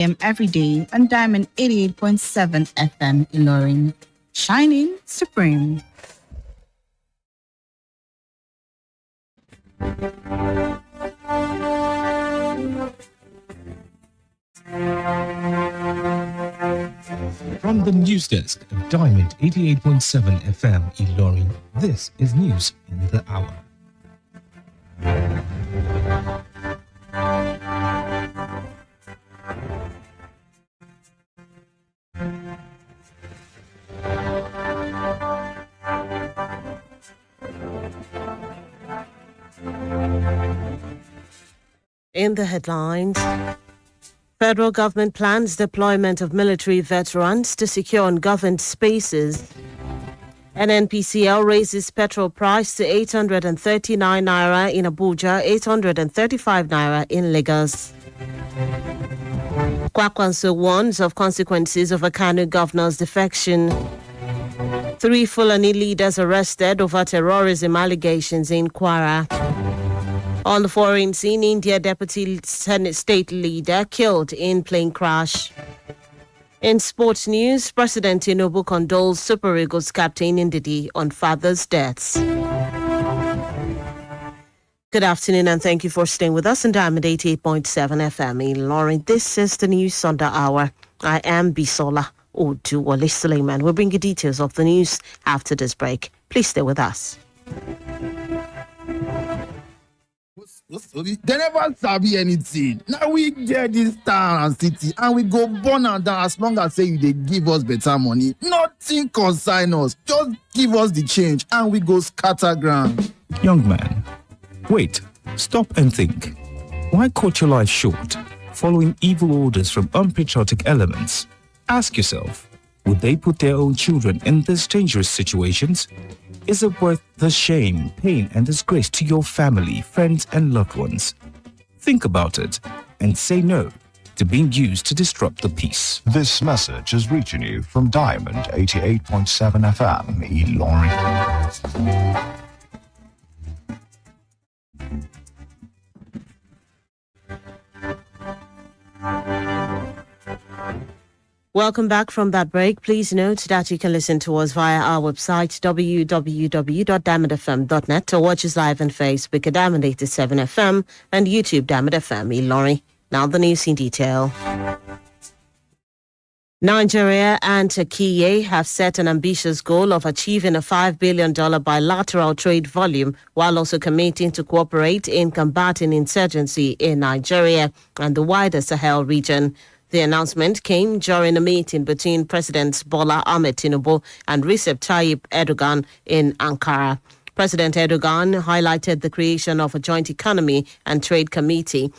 every day on Diamond 88.7 FM Ilorin. Shining Supreme. From the news desk of Diamond 88.7 FM Ilorin, this is News in the Hour. In the headlines, federal government plans deployment of military veterans to secure ungoverned spaces. NNPCL raises petrol price to 839 naira in Abuja, 835 naira in Lagos. Kwakwanso warns of consequences of a Kano governor's defection. 3 Fulani leaders arrested over terrorism allegations in Kwara. On the foreign scene, India Deputy Senate State Leader killed in plane crash. In sports news, President Tinubu condoles Super Eagles captain Ndidi on father's deaths. Good afternoon and thank you for staying with us on Diamond 88.7 FM. Lauren, this is the news on the hour. I am BISOLA ODUWOLE SUILEMAN. We'll bring you details of the news after this break. Please stay with us. They never sabi anything. Now we get this town and city and we go burn and down as long as say they give us better money. Nothing consign us. Just give us the change and we go scatter ground. Young man, wait, stop and think. Why cut your life short, following evil orders from unpatriotic elements? Ask yourself, would they put their own children in these dangerous situations? Is it worth the shame, pain, and disgrace to your family, friends, and loved ones? Think about it and say no to being used to disrupt the peace. This message is reaching you from Diamond 88.7 FM, Ilorin. Welcome back from that break. Please note that you can listen to us via our website www.diamondfm.net or watch us live on Facebook at Diamond 87 FM and YouTube Diamond FM Ilorin. Now the news in detail. Nigeria and Turkey have set an ambitious goal of achieving a $5 billion bilateral trade volume while also committing to cooperate in combating insurgency in Nigeria and the wider Sahel region. The announcement came during a meeting between Presidents Bola Ahmed Tinubu and Recep Tayyip Erdogan in Ankara. President Erdogan highlighted the creation of a joint economy and trade committee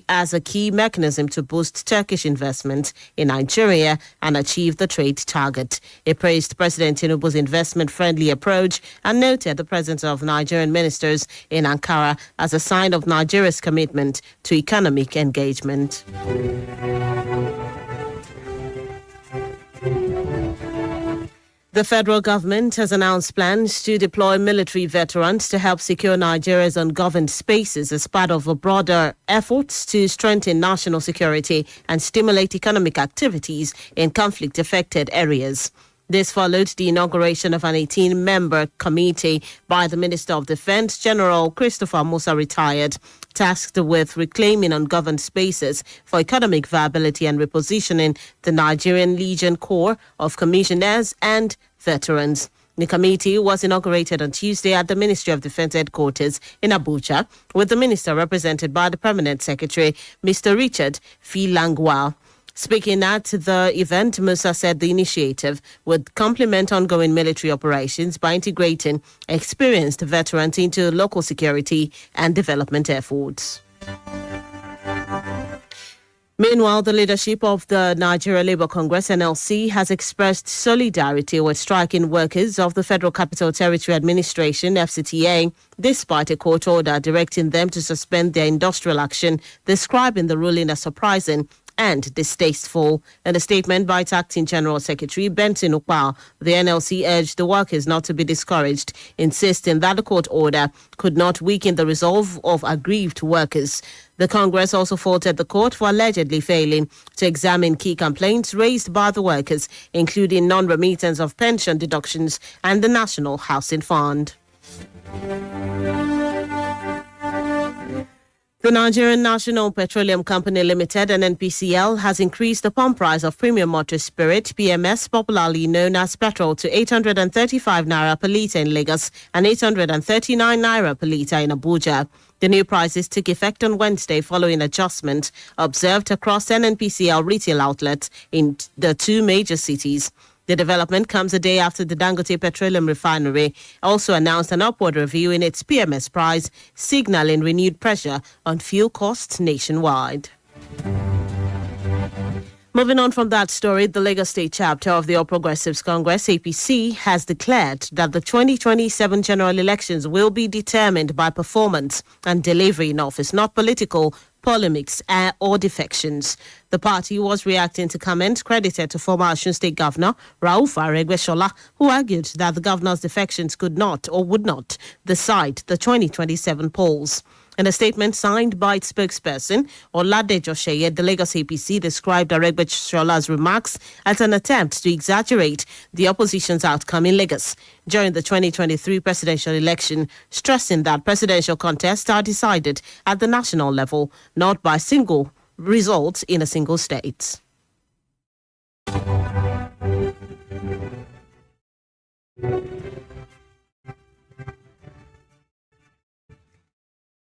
as a key mechanism to boost Turkish investment in Nigeria and achieve the trade target. He praised President Tinubu's investment-friendly approach and noted the presence of Nigerian ministers in Ankara as a sign of Nigeria's commitment to economic engagement. The federal government has announced plans to deploy military veterans to help secure Nigeria's ungoverned spaces as part of a broader efforts to strengthen national security and stimulate economic activities in conflict-affected areas. This followed the inauguration of an 18-member committee by the Minister of Defense, General Christopher Musa, retired, tasked with reclaiming ungoverned spaces for economic viability and repositioning the Nigerian Legion Corps of commissioners and veterans. The committee was inaugurated on Tuesday at the Ministry of Defense headquarters in Abuja, with the minister represented by the Permanent Secretary, Mr. Richard Filangwa. Speaking at the event, Musa said the initiative would complement ongoing military operations by integrating experienced veterans into local security and development efforts. Meanwhile, the leadership of the Nigeria Labour Congress, NLC, has expressed solidarity with striking workers of the Federal Capital Territory Administration, FCTA, despite a court order directing them to suspend their industrial action, describing the ruling as surprising and distasteful. In a statement by its acting General Secretary, Benson Ukpa, the NLC urged the workers not to be discouraged, insisting that the court order could not weaken the resolve of aggrieved workers. The Congress also faulted the court for allegedly failing to examine key complaints raised by the workers, including non-remittance of pension deductions and the National Housing Fund. The Nigerian National Petroleum Company Limited, NNPCL, has increased the pump price of premium motor spirit, PMS, popularly known as petrol, to 835 naira per litre in Lagos and 839 naira per litre in Abuja. The new prices took effect on Wednesday following adjustment observed across NNPCL retail outlets in the two major cities. The development comes a day after the Dangote Petroleum Refinery also announced an upward review in its PMS price, signaling renewed pressure on fuel costs nationwide. Moving on from that story, the Lagos State chapter of the All Progressives Congress, APC, has declared that the 2027 general elections will be determined by performance and delivery in office, not political polemics or defections. The party was reacting to comments credited to former Osun State Governor Rauf Aregbesola, who argued that the governor's defections could not or would not decide the 2027 polls. In a statement signed by its spokesperson, Olade Josheye, the Lagos APC described Aregbesola's remarks as an attempt to exaggerate the opposition's outcome in Lagos during the 2023 presidential election, stressing that presidential contests are decided at the national level, not by single results in a single state.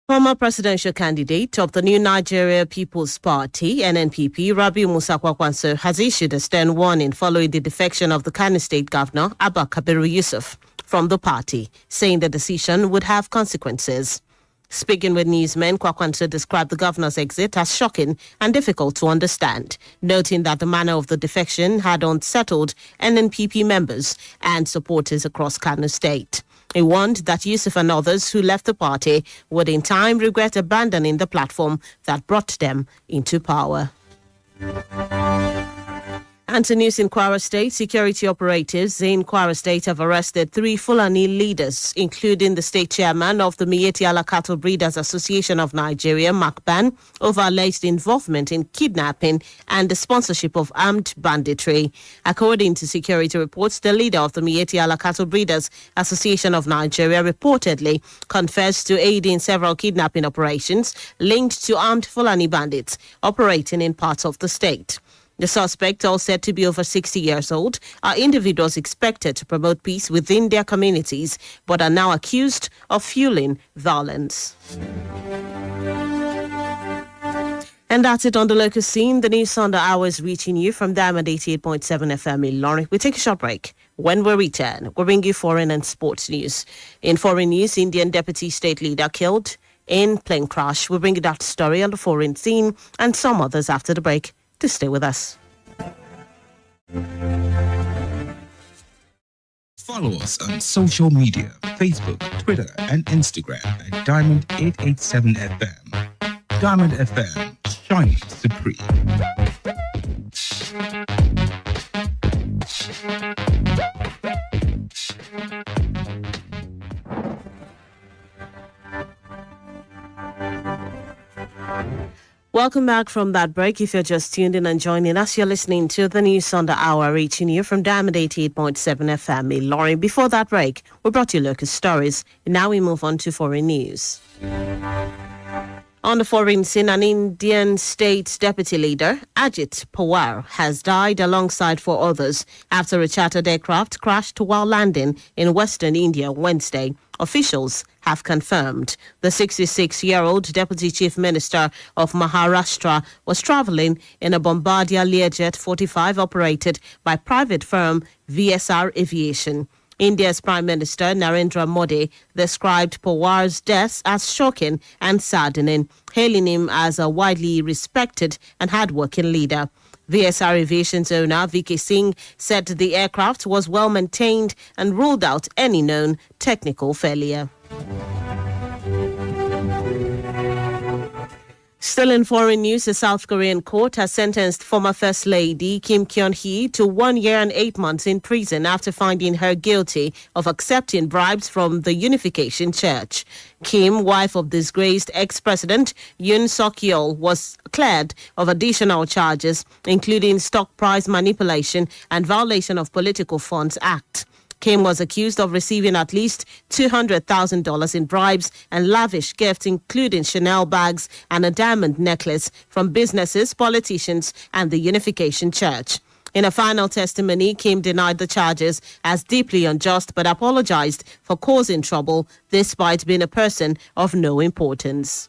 Former presidential candidate of the New Nigeria People's Party, NNPP, Rabiu Musa Kwakwanso, has issued a stern warning following the defection of the Kano State Governor, Abba Kabiru Yusuf, from the party, saying the decision would have consequences. Speaking with newsmen, Kwakwanso described the governor's exit as shocking and difficult to understand, noting that the manner of the defection had unsettled NNPP members and supporters across Kano State. He warned that Yusuf and others who left the party would in time regret abandoning the platform that brought them into power. And to news in Kwara State, security operatives in Kwara State have arrested 3 Fulani leaders, including the state chairman of the Miyetti Allah Cattle Breeders Association of Nigeria, Macban, over alleged involvement in kidnapping and the sponsorship of armed banditry. According to security reports, the leader of the Miyetti Allah Cattle Breeders Association of Nigeria reportedly confessed to aiding several kidnapping operations linked to armed Fulani bandits operating in parts of the state. The suspects, all said to be over 60 years old, are individuals expected to promote peace within their communities, but are now accused of fueling violence. And that's it on the local scene. The news on the hour is reaching you from Diamond 88.7 FM in Lorry. We take a short break. When we return, we'll bring you foreign and sports news. In foreign news, Indian deputy state leader killed in plane crash. We'll bring you that story on the foreign scene and some others after the break. To stay with us. Follow us on social media, Facebook, Twitter, and Instagram at Diamond 887 FM. Diamond FM, shining supreme. Welcome back from that break. If you're just tuned in and joining us, you're listening to the news on the hour, reaching you from Diamond 88.7 FM in Lorry. Before that break, we brought you local stories. Now we move on to foreign news. On the foreign scene, an Indian state deputy leader, Ajit Pawar, has died alongside 4 others after a chartered aircraft crashed while landing in western India Wednesday. Officials have confirmed the 66-year-old Deputy Chief Minister of Maharashtra was traveling in a Bombardier Learjet 45 operated by private firm VSR Aviation. India's Prime Minister Narendra Modi described Pawar's death as shocking and saddening, hailing him as a widely respected and hardworking leader. VSR Aviation's owner, VK Singh, said the aircraft was well maintained and ruled out any known technical failure. Still in foreign news, a South Korean court has sentenced former First Lady Kim Kyun-hee to 1 year and 8 months in prison after finding her guilty of accepting bribes from the Unification Church. Kim, wife of disgraced ex-president Yoon Suk-yeol, was cleared of additional charges, including stock price manipulation and violation of Political Funds Act. Kim was accused of receiving at least $200,000 in bribes and lavish gifts, including Chanel bags and a diamond necklace, from businesses, politicians, and the Unification Church. In a final testimony, Kim denied the charges as deeply unjust but apologized for causing trouble despite being a person of no importance.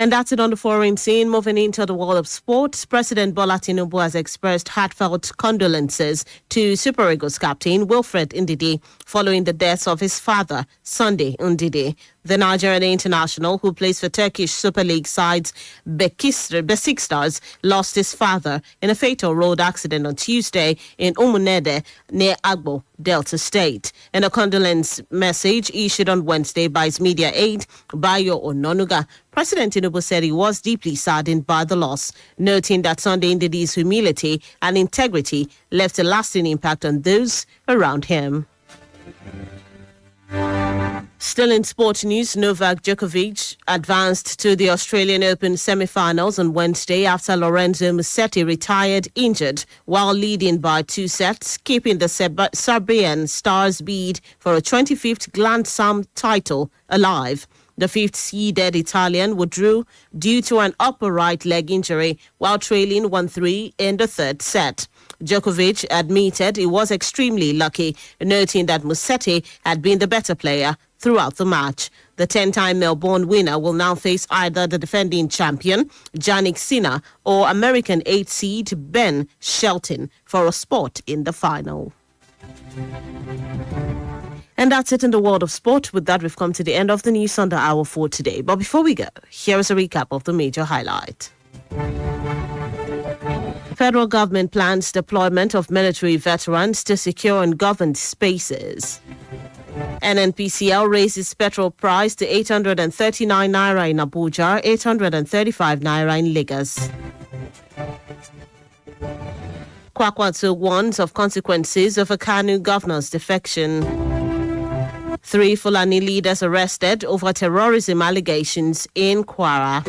And that's it on the foreign scene. Moving into the world of sports, President Bola Tinubu has expressed heartfelt condolences to Super Eagles captain Wilfred Ndidi following the death of his father, Sunday Ndidi. The Nigerian international, who plays for Turkish Super League sides Besiktas, lost his father in a fatal road accident on Tuesday in Umunede near Agbo, Delta State. In a condolence message issued on Wednesday by his media aide, Bayo Ononuga, President Tinubu said he was deeply saddened by the loss, noting that Sunday Ndidi's humility and integrity left a lasting impact on those around him. Still in sports news, Novak Djokovic advanced to the Australian Open semi-finals on Wednesday after Lorenzo Musetti retired injured while leading by 2 sets, keeping the Serbian star's bid for a 25th Grand Slam title alive. The 5th-seeded Italian withdrew due to an upper right leg injury while trailing 1-3 in the third set. Djokovic admitted he was extremely lucky, noting that Musetti had been the better player throughout the match. The 10-time Melbourne winner will now face either the defending champion, Jannik Sinner, or American 8th seed Ben Shelton for a spot in the final. And that's it in the world of sport. With that, we've come to the end of the news on the hour for today. But before we go, here is a recap of the major highlight. Federal government plans deployment of military veterans to secure and governed spaces. NNPCL raises petrol price to 839 naira in Abuja, 835 naira in Lagos. Kwakwatu warns of consequences of a Kanu governor's defection. 3 Fulani leaders arrested over terrorism allegations in Kwara.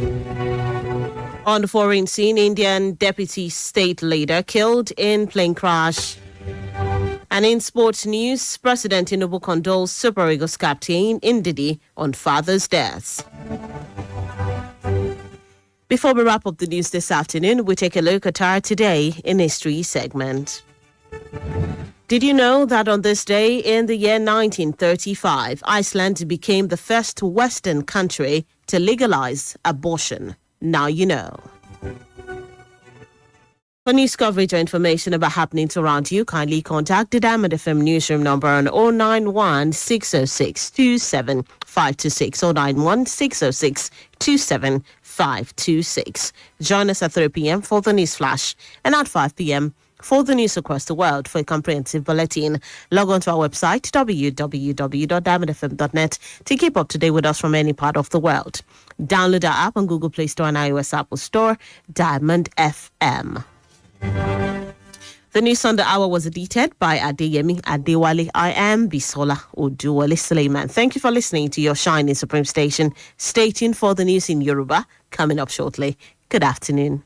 On the foreign scene, Indian deputy state leader killed in plane crash. And in sports news, President Tinubu condoles Super Eagles captain Ndidi on father's death. Before we wrap up the news this afternoon, we take a look at our Today in History segment. Did you know that on this day in the year 1935, Iceland became the first Western country to legalize abortion? Now you know. For news coverage or information about happenings around you, kindly contact the Diamond FM newsroom number on 091 606 27526 091 606 27526. Join us at 3 p.m. for the news flash and at 5 p.m. for the news across the world. For a comprehensive bulletin, log on to our website www.diamondfm.net to keep up to date with us from any part of the world. Download our app on Google Play Store and iOS Apple Store, Diamond FM. The news on the hour was edited by Adeyemi Adewale. I am BISOLA ODUWOLE SUILEMAN. Thank you for listening to your shining supreme station. Stay tuned for the news in Yoruba coming up shortly. Good afternoon.